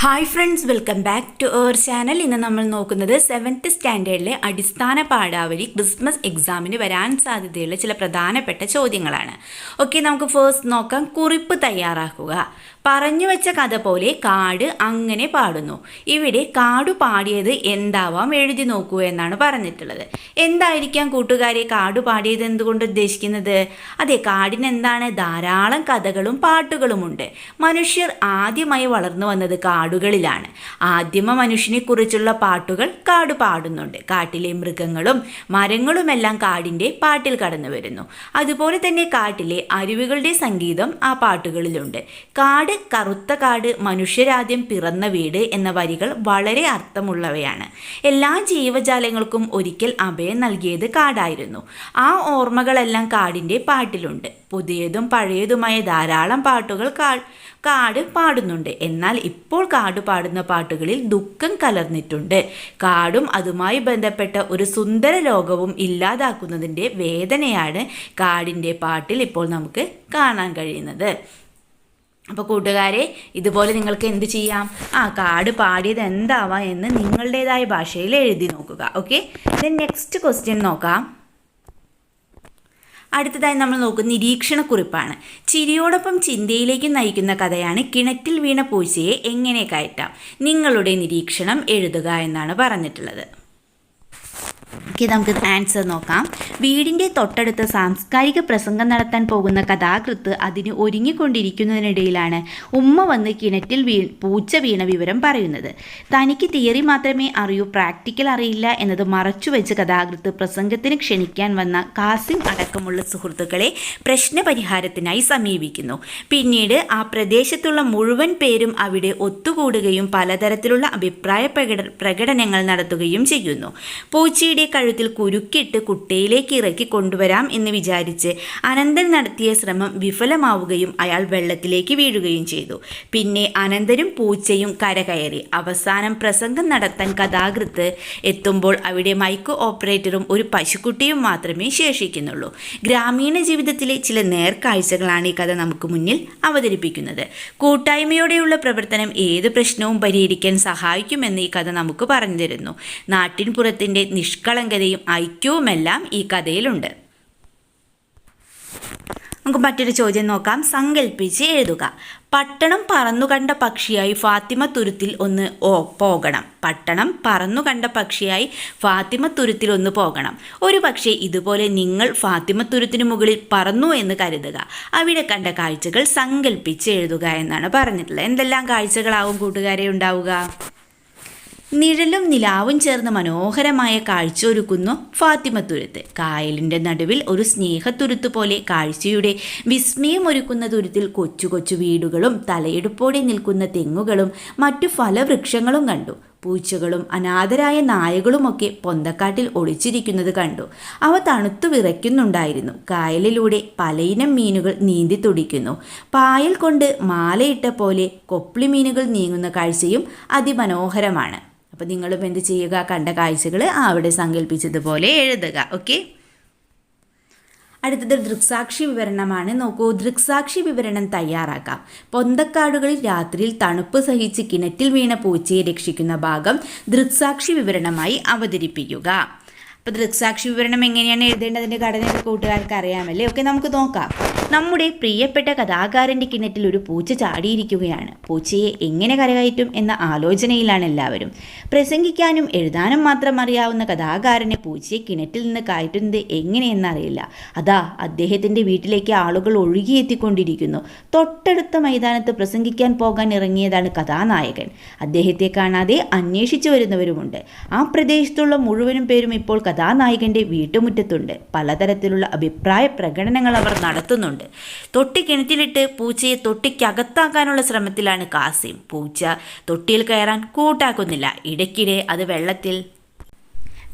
Hi friends, welcome back to our channel. ഇന്ന് നമ്മൾ നോക്കുന്നത് 7th സ്റ്റാൻഡേർഡിലെ അടിസ്ഥാന പാഠാവലി ക്രിസ്മസ് എക്സാമിന് വരാൻ സാധ്യതയുള്ള ചില പ്രധാനപ്പെട്ട ചോദ്യങ്ങളാണ്. ഓക്കെ, നമുക്ക് ഫസ്റ്റ് നോക്കാം. കുറിപ്പ് തയ്യാറാക്കുക. പറഞ്ഞു വെച്ച കഥ പോലെ കാട് അങ്ങനെ പാടുന്നു. ഇവിടെ കാടു പാടിയത് എന്താവാം, എഴുതി നോക്കൂ എന്നാണ് പറഞ്ഞിട്ടുള്ളത്. എന്തായിരിക്കാം കൂട്ടുകാരെ കാടു പാടിയത് എന്തുകൊണ്ട് ഉദ്ദേശിക്കുന്നത്? അതെ, കാടിന് എന്താണ്, ധാരാളം കഥകളും പാട്ടുകളുമുണ്ട്. മനുഷ്യർ ആദ്യമായി വളർന്നു വന്നത് കാടുകളിലാണ്. ആദിമ മനുഷ്യനെ കുറിച്ചുള്ള പാട്ടുകൾ കാട് പാടുന്നുണ്ട്. കാട്ടിലെ മൃഗങ്ങളും മരങ്ങളുമെല്ലാം കാടിൻ്റെ പാട്ടിൽ കടന്നു വരുന്നു. അതുപോലെ തന്നെ കാട്ടിലെ അരുവികളുടെ സംഗീതം ആ പാട്ടുകളിലുണ്ട്. കാട്, കറുത്ത കാട്, മനുഷ്യരാദ്യം പിറന്ന വീട് എന്ന വരികൾ വളരെ അർത്ഥമുള്ളവയാണ്. എല്ലാ ജീവജാലങ്ങൾക്കും ഒരിക്കൽ അഭയം നൽകിയത് കാടായിരുന്നു. ആ ഓർമ്മകളെല്ലാം കാടിൻ്റെ പാട്ടിലുണ്ട്. പുതിയതും പഴയതുമായ ധാരാളം പാട്ടുകൾ കാട് പാടുന്നുണ്ട്. എന്നാൽ ഇപ്പോൾ കാട് പാടുന്ന പാട്ടുകളിൽ ദുഃഖം കലർന്നിട്ടുണ്ട്. കാടും അതുമായി ബന്ധപ്പെട്ട ഒരു സുന്ദര ലോകവും ഇല്ലാതാക്കുന്നതിൻ്റെ വേദനയാണ് കാടിൻ്റെ പാട്ടിൽ ഇപ്പോൾ നമുക്ക് കാണാൻ കഴിയുന്നത്. അപ്പോൾ കൂട്ടുകാരെ, ഇതുപോലെ നിങ്ങൾക്ക് എന്ത് ചെയ്യാം, കാട് പാടിയത് എന്താവാം എന്ന് നിങ്ങളുടേതായ ഭാഷയിൽ എഴുതി നോക്കുക. ഓക്കെ, നെക്സ്റ്റ് ക്വസ്റ്റ്യൻ നോക്കാം. അടുത്തതായി നമ്മൾ നോക്കുന്ന നിരീക്ഷണക്കുറിപ്പാണ്. ചിരിയോടൊപ്പം ചിന്തയിലേക്ക് നയിക്കുന്ന കഥയാണ് കിണറ്റിൽ വീണ പൂച്ചയെ എങ്ങനെ കയറ്റാം. നിങ്ങളുടെ നിരീക്ഷണം എഴുതുക എന്നാണ് പറഞ്ഞിട്ടുള്ളത്. ഓക്കെ, നമുക്ക് ആൻസർ നോക്കാം. വീടിൻ്റെ തൊട്ടടുത്ത് സാംസ്കാരിക പ്രസംഗം നടത്താൻ പോകുന്ന കഥാകൃത്ത് അതിന് ഒരുങ്ങിക്കൊണ്ടിരിക്കുന്നതിനിടയിലാണ് ഉമ്മ വന്ന് കിണറ്റിൽ പൂച്ച വീണ വിവരം പറയുന്നത്. തനിക്ക് തിയറി മാത്രമേ അറിയൂ, പ്രാക്ടിക്കൽ അറിയില്ല എന്നത് മറച്ചുവെച്ച് കഥാകൃത്ത് പ്രസംഗത്തിന് ക്ഷണിക്കാൻ വന്ന കാസിം അടക്കമുള്ള സുഹൃത്തുക്കളെ പ്രശ്നപരിഹാരത്തിനായി സമീപിക്കുന്നു. പിന്നീട് ആ പ്രദേശത്തുള്ള മുഴുവൻ പേരും അവിടെ ഒത്തുകൂടുകയും പലതരത്തിലുള്ള അഭിപ്രായ പ്രകടനങ്ങൾ നടത്തുകയും ചെയ്യുന്നു. പൂച്ചയുടെ കഴുത്തിൽ കുരുക്കിട്ട് കുട്ടയിലേക്ക് ഇറക്കി കൊണ്ടുവരാം എന്ന് വിചാരിച്ച് അനന്തൻ നടത്തിയ ശ്രമം വിഫലമാവുകയും അയാൾ വെള്ളത്തിലേക്ക് വീഴുകയും ചെയ്തു. പിന്നെ അനന്തനും പൂച്ചയും കരകയറി. അവസാനം പ്രസംഗം നടത്താൻ കഥാകൃത്ത് എത്തുമ്പോൾ അവിടെ മൈക്ക് ഓപ്പറേറ്ററും ഒരു പശുക്കുട്ടിയും മാത്രമേ ശേഷിക്കുന്നുള്ളൂ. ഗ്രാമീണ ജീവിതത്തിലെ ചില നേർക്കാഴ്ചകളാണ് ഈ കഥ നമുക്ക് മുന്നിൽ അവതരിപ്പിക്കുന്നത്. കൂട്ടായ്മയോടെയുള്ള പ്രവർത്തനം ഏത് പ്രശ്നവും പരിഹരിക്കാൻ സഹായിക്കുമെന്ന് ഈ കഥ നമുക്ക് പറഞ്ഞു തരുന്നു. നാട്ടിൻപുറത്തിൻ്റെ നിഷ്കളങ്കതയും ഐക്യവുമെല്ലാം ഈ കഥയിലുണ്ട്. നമുക്ക് മറ്റൊരു ചോദ്യം നോക്കാം. സങ്കല്പിച്ച് എഴുതുക. പട്ടണം പറന്നു കണ്ട പക്ഷിയായി ഫാത്തിമ തുരുത്തിൽ ഒന്ന് പോകണം. പട്ടണം പറന്നു കണ്ട പക്ഷിയായി ഫാത്തിമ തുരുത്തിൽ ഒന്ന് പോകണം. ഒരു പക്ഷേ ഇതുപോലെ നിങ്ങൾ ഫാത്തിമ തുരുത്തിന് മുകളിൽ പറന്നു എന്ന് കരുതുക. അവിടെ കണ്ട കാഴ്ചകൾ സങ്കല്പിച്ച് എഴുതുക എന്നാണ് പറഞ്ഞിട്ടുള്ളത്. എന്തെല്ലാം കാഴ്ചകളാവും കൂട്ടുകാരെ ഉണ്ടാവുക? നിഴലും നിലാവും ചേർന്ന് മനോഹരമായ കാഴ്ച ഒരുക്കുന്നു ഫാത്തിമത്തുരുത്ത്. കായലിൻ്റെ നടുവിൽ ഒരു സ്നേഹത്തുരുത്ത് പോലെ കാഴ്ചയുടെ വിസ്മയമൊരുക്കുന്ന തുരുത്തിൽ കൊച്ചു കൊച്ചു വീടുകളും തലയെടുപ്പോടെ നിൽക്കുന്ന തെങ്ങുകളും മറ്റു ഫലവൃക്ഷങ്ങളും കണ്ടു. പൂച്ചകളും അനാഥരായ നായകളുമൊക്കെ പൊന്തക്കാട്ടിൽ ഒളിച്ചിരിക്കുന്നത് കണ്ടു. അവ തണുത്തു വിറയ്ക്കുന്നുണ്ടായിരുന്നു. കായലിലൂടെ പലയിനം മീനുകൾ നീന്തി തുടിക്കുന്നു. പായൽ കൊണ്ട് മാലയിട്ട പോലെ കൊപ്ലി മീനുകൾ നീങ്ങുന്ന കാഴ്ചയും അതിമനോഹരമാണ്. അപ്പോൾ നിങ്ങളും എന്ത് ചെയ്യുക, കണ്ട കാഴ്ചകൾ അവിടെ സങ്കല്പിച്ചതുപോലെ എഴുതുക. ഓക്കെ, അടുത്തത് ദൃക്സാക്ഷി വിവരണമാണ്. നോക്കൂ, ദൃക്സാക്ഷി വിവരണം തയ്യാറാക്കാം. പൊന്തക്കാടുകളിൽ രാത്രിയിൽ തണുപ്പ് സഹിച്ച് കിണറ്റിൽ വീണ പൂച്ചയെ രക്ഷിക്കുന്ന ഭാഗം ദൃക്സാക്ഷി വിവരണമായി അവതരിപ്പിക്കുക. അപ്പോൾ ദൃക്സാക്ഷി വിവരണം എങ്ങനെയാണ് എഴുതേണ്ടതിൻ്റെ ഘടനയൊക്കെ കൂട്ടുകാർക്ക് അറിയാമല്ലേ? ഓക്കെ, നമുക്ക് നോക്കാം. നമ്മുടെ പ്രിയപ്പെട്ട കഥാകാരൻ്റെ കിണറ്റിൽ ഒരു പൂച്ച ചാടിയിരിക്കുകയാണ്. പൂച്ചയെ എങ്ങനെ കരകയറ്റും എന്ന ആലോചനയിലാണ് എല്ലാവരും. പ്രസംഗിക്കാനും എഴുതാനും മാത്രം അറിയാവുന്ന കഥാകാരനെ പൂച്ചയെ കിണറ്റിൽ നിന്ന് കയറ്റുന്നത് എങ്ങനെയെന്നറിയില്ല. അതാ അദ്ദേഹത്തിൻ്റെ വീട്ടിലേക്ക് ആളുകൾ ഒഴുകിയെത്തിക്കൊണ്ടിരിക്കുന്നു. തൊട്ടടുത്ത മൈതാനത്ത് പ്രസംഗിക്കാൻ പോകാൻ ഇറങ്ങിയതാണ് കഥാനായകൻ. അദ്ദേഹത്തെ കാണാതെ അന്വേഷിച്ചു വരുന്നവരുമുണ്ട്. ആ പ്രദേശത്തുള്ള മുഴുവനും പേരും ഇപ്പോൾ കഥാനായകൻ്റെ വീട്ടുമുറ്റത്തുണ്ട്. പലതരത്തിലുള്ള അഭിപ്രായ പ്രകടനങ്ങൾ അവർ നടത്തുന്നുണ്ട്. തൊട്ടി കിണറ്റിലിട്ട് പൂച്ചയെ തൊട്ടിക്കകത്താക്കാനുള്ള ശ്രമത്തിലാണ് കാസിം. പൂച്ച തൊട്ടിയിൽ കയറാൻ കൂട്ടാക്കുന്നില്ല. ഇടയ്ക്കിടെ അത്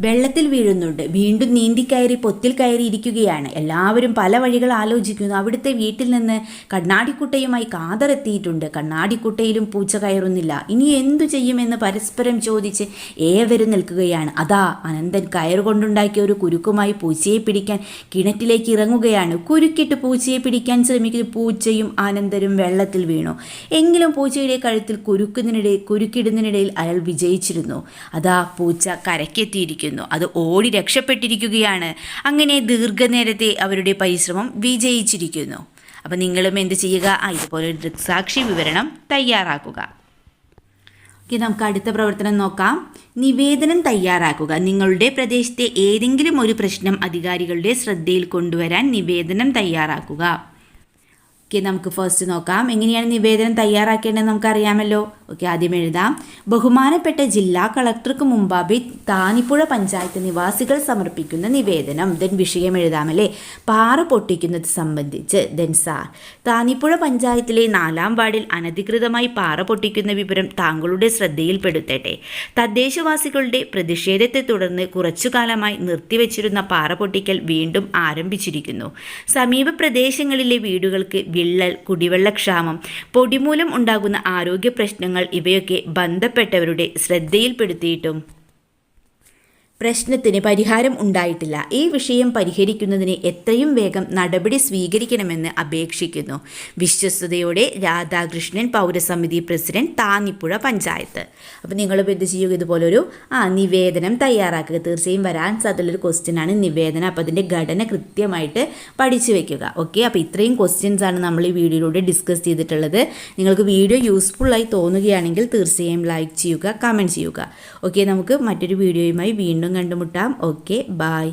വെള്ളത്തിൽ വീഴുന്നുണ്ട്, വീണ്ടും നീന്തിക്കയറി പൊത്തിൽ കയറി ഇരിക്കുകയാണ്. എല്ലാവരും പല വഴികൾ ആലോചിക്കുന്നു. അവിടുത്തെ വീട്ടിൽ നിന്ന് കണ്ണാടിക്കുട്ടയുമായി കാതറെത്തിയിട്ടുണ്ട്. കണ്ണാടിക്കുട്ടയിലും പൂച്ച കയറുന്നില്ല. ഇനി എന്തു ചെയ്യുമെന്ന് പരസ്പരം ചോദിച്ച് ഏവരും നിൽക്കുകയാണ്. അതാ അനന്തൻ കയറുകൊണ്ടുണ്ടാക്കിയ ഒരു കുരുക്കുമായി പൂച്ചയെ പിടിക്കാൻ കിണറ്റിലേക്ക് ഇറങ്ങുകയാണ്. കുരുക്കിട്ട് പൂച്ചയെ പിടിക്കാൻ ശ്രമിക്കുന്ന പൂച്ചയും അനന്തരും വെള്ളത്തിൽ വീണു. എങ്കിലും പൂച്ചയുടെ കഴുത്തിൽ കുരുക്കിടുന്നതിനിടയിൽ അയാൾ വിജയിച്ചിരുന്നു. അതാ പൂച്ച കരക്കെത്തിയിരിക്കുന്നു. അത് ഓടി രക്ഷപ്പെട്ടിരിക്കുകയാണ്. അങ്ങനെ ദീർഘനേരത്തെ അവരുടെ പരിശ്രമം വിജയിച്ചിരിക്കുന്നു. അപ്പം നിങ്ങളും എന്ത് ചെയ്യുക? ഇതുപോലെ ഒരു ദൃക്സാക്ഷി വിവരണം തയ്യാറാക്കുക. നമുക്ക് അടുത്ത പ്രവർത്തനം നോക്കാം. നിവേദനം തയ്യാറാക്കുക. നിങ്ങളുടെ പ്രദേശത്തെ ഏതെങ്കിലും ഒരു പ്രശ്നം അധികാരികളുടെ ശ്രദ്ധയിൽ കൊണ്ടുവരാൻ നിവേദനം തയ്യാറാക്കുക. നമുക്ക് ഫസ്റ്റ് നോക്കാം എങ്ങനെയാണ് നിവേദനം തയ്യാറാക്കേണ്ടത് നമുക്കറിയാമല്ലോ. ആദ്യം എഴുതാം. ബഹുമാനപ്പെട്ട ജില്ലാ കളക്ടർക്ക് മുമ്പാകെ താനിപ്പുഴ പഞ്ചായത്ത് നിവാസികൾ സമർപ്പിക്കുന്ന നിവേദനം. വിഷയം എഴുതാമല്ലേ. പാറ പൊട്ടിക്കുന്നത് സംബന്ധിച്ച്. സാർ, താനിപ്പുഴ പഞ്ചായത്തിലെ 4-ാം വാർഡിൽ അനധികൃതമായി പാറ പൊട്ടിക്കുന്ന വിവരം താങ്കളുടെ ശ്രദ്ധയിൽപ്പെടുത്തട്ടെ. തദ്ദേശവാസികളുടെ പ്രതിഷേധത്തെ തുടർന്ന് കുറച്ചുകാലമായി നിർത്തിവെച്ചിരുന്ന പാറ പൊട്ടിക്കൽ വീണ്ടും ആരംഭിച്ചിരിക്കുന്നു. സമീപ പ്രദേശങ്ങളിലെ വീടുകൾക്ക് വിള്ളൽ, കുടിവെള്ളക്ഷാമം, പൊടിമൂലം ഉണ്ടാകുന്ന ആരോഗ്യ പ്രശ്നങ്ങൾ ഇവയൊക്കെ ബന്ധപ്പെട്ടവരുടെ ശ്രദ്ധയിൽപ്പെടുത്തിയിട്ടും പ്രശ്നത്തിന് പരിഹാരം ഉണ്ടായിട്ടില്ല. ഈ വിഷയം പരിഹരിക്കുന്നതിന് എത്രയും വേഗം നടപടി സ്വീകരിക്കണമെന്ന് അപേക്ഷിക്കുന്നു. വിശ്വസ്തയോടെ രാധാകൃഷ്ണൻ, പൗരസമിതി പ്രസിഡന്റ്, താന്നിപ്പുഴ പഞ്ചായത്ത്. അപ്പോൾ നിങ്ങളിപ്പോൾ എന്ത് ചെയ്യുക? ഇതുപോലൊരു നിവേദനം തയ്യാറാക്കുക. തീർച്ചയായും വരാൻ സാധ്യതയുള്ളൊരു ക്വസ്റ്റ്യനാണ് നിവേദനം. അപ്പോൾ അതിൻ്റെ ഘടന കൃത്യമായിട്ട് പഠിച്ചു വെക്കുക. അപ്പോൾ ഇത്രയും ക്വസ്റ്റ്യൻസ് ആണ് നമ്മൾ ഈ വീഡിയോയിലൂടെ ഡിസ്കസ് ചെയ്തിട്ടുള്ളത്. നിങ്ങൾക്ക് വീഡിയോ യൂസ്ഫുള്ളായി തോന്നുകയാണെങ്കിൽ തീർച്ചയായും ലൈക്ക് ചെയ്യുക, കമൻറ്റ് ചെയ്യുക. നമുക്ക് മറ്റൊരു വീഡിയോയുമായി വീണ്ടും കണ്ടുമുട്ടാം. ബൈ.